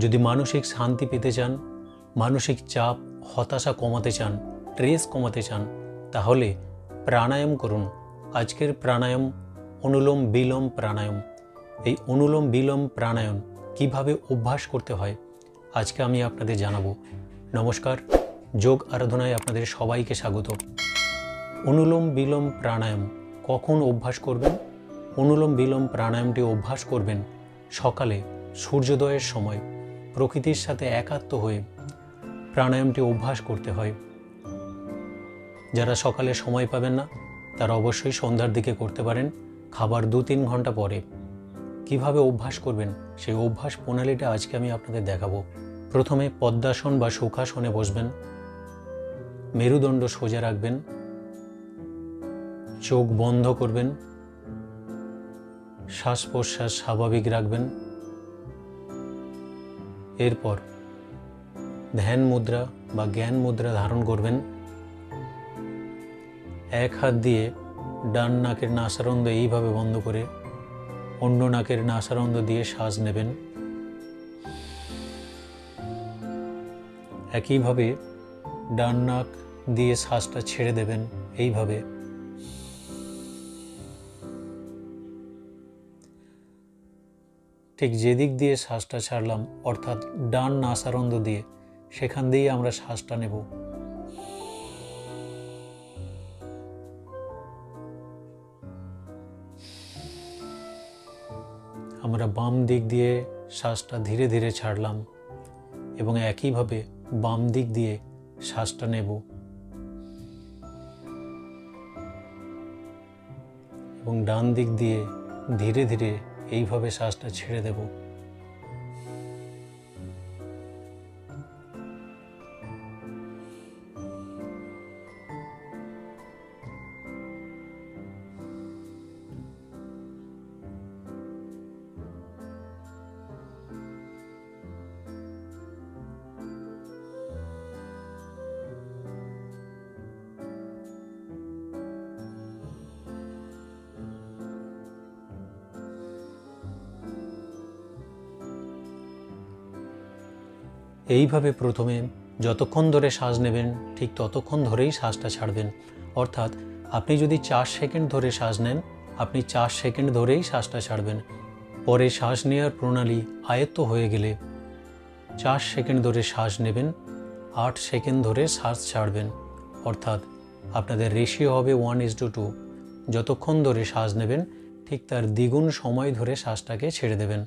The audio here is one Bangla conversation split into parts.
যদি মানসিক শান্তি পেতে চান, মানসিক চাপ হতাশা কমাতে চান, স্ট্রেস কমাতে চান, তাহলে প্রাণায়াম করুন। আজকের প্রাণায়াম অনুলোম বিলোম প্রাণায়াম। এই অনুলোম বিলোম প্রাণায়াম কিভাবে অভ্যাস করতে হয় আজকে আমি আপনাদের জানাবো। নমস্কার, যোগ আরাধনায় আপনাদের সবাইকে স্বাগত। অনুলোম বিলোম প্রাণায়াম কখন অভ্যাস করবেন? অনুলোম বিলোম প্রাণায়ামটি অভ্যাস করবেন সকালে সূর্যোদয়ের সময়। প্রকৃতির সাথে একাত্ম হয়ে প্রাণায়ামটি অভ্যাস করতে হয়। যারা সকালে সময় পাবেন না তারা অবশ্যই সন্ধ্যার দিকে করতে পারেন, খাবার 2-3 ঘন্টা পরে। কিভাবে অভ্যাস করবেন সেই অভ্যাস প্রণালীটা আজকে আমি আপনাদের দেখাবো। প্রথমে পদ্মাসন বা সুখাসনে বসবেন, মেরুদণ্ড সোজা রাখবেন, চোখ বন্ধ করবেন, শ্বাস প্রশ্বাস স্বাভাবিক রাখবেন। এরপর ধ্যান মুদ্রা বা জ্ঞান মুদ্রা ধারণ করবেন। এক হাত দিয়ে ডান নাকের নাসারন্ধ্র এইভাবে বন্ধ করে অন্য নাকের নাসারন্ধ্র দিয়ে শ্বাস নেবেন। একইভাবে ডান নাক দিয়ে শ্বাসটা ছেড়ে দেবেন এইভাবে। ঠিক যেদিক দিয়ে শ্বাসটা ছাড়লাম অর্থাৎ ডান নাসারন্ধ্র দিয়ে, সেখান দিয়েই আমরা শ্বাসটা নেব। আমরা বাম দিক দিয়ে শ্বাসটা ধীরে ধীরে ছাড়লাম এবং একইভাবে বাম দিক দিয়ে শ্বাসটা নেব এবং ডান দিক দিয়ে ধীরে ধীরে এইভাবে শ্বাসটা ছেড়ে দেব। এইভাবে প্রথমে যতক্ষণ ধরে শ্বাস নেবেন ঠিক ততক্ষণ ধরেই শ্বাসটা ছাড়বেন। অর্থাৎ আপনি যদি 4 সেকেন্ড ধরে শ্বাস নেন, আপনি 4 সেকেন্ড ধরেই শ্বাসটা ছাড়বেন। পরে শ্বাস নেওয়ার প্রণালী আয়ত্ত হয়ে গেলে 4 সেকেন্ড ধরে শ্বাস নেবেন, 8 সেকেন্ড ধরে শ্বাস ছাড়বেন। অর্থাৎ আপনাদের রেশিও হবে 1:2। যতক্ষণ ধরে শ্বাস নেবেন ঠিক তার দ্বিগুণ সময় ধরে শ্বাসটাকে ছেড়ে দেবেন।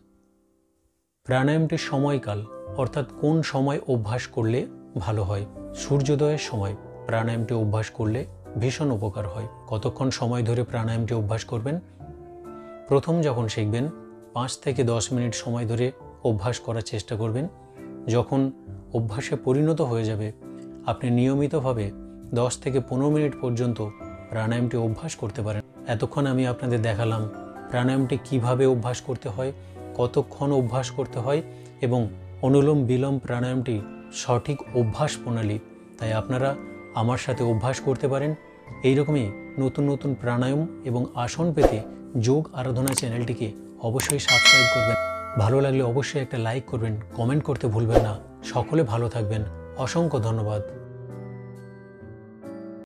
প্রাণায়ামটির সময়কাল অর্থাৎ কোন সময় অভ্যাস করলে ভালো হয়? সূর্যোদয়ের সময় প্রাণায়ামটি অভ্যাস করলে ভীষণ উপকার হয়। কতক্ষণ সময় ধরে প্রাণায়ামটি অভ্যাস করবেন? প্রথম যখন শিখবেন 5 থেকে 10 মিনিট সময় ধরে অভ্যাস করার চেষ্টা করবেন। যখন অভ্যাসে পরিণত হয়ে যাবে আপনি নিয়মিতভাবে 10 থেকে 15 মিনিট পর্যন্ত প্রাণায়ামটি অভ্যাস করতে পারেন। এতক্ষণ আমি আপনাদের দেখালাম প্রাণায়ামটি কিভাবে অভ্যাস করতে হয়, কতক্ষণ অভ্যাস করতে হয় এবং অনুলোম বিলোম প্রাণায়ামটি সঠিক অভ্যাস প্রণালী। তাই আপনারা আমার সাথে অভ্যাস করতে পারেন। এইরকমই নতুন নতুন প্রাণায়াম এবং আসন পেতে যোগ আরাধনা চ্যানেলটিকে অবশ্যই সাবস্ক্রাইব করবেন। ভালো লাগলে অবশ্যই একটা লাইক করবেন, কমেন্ট করতে ভুলবেন না। সকলে ভালো থাকবেন। অসংখ্য ধন্যবাদ।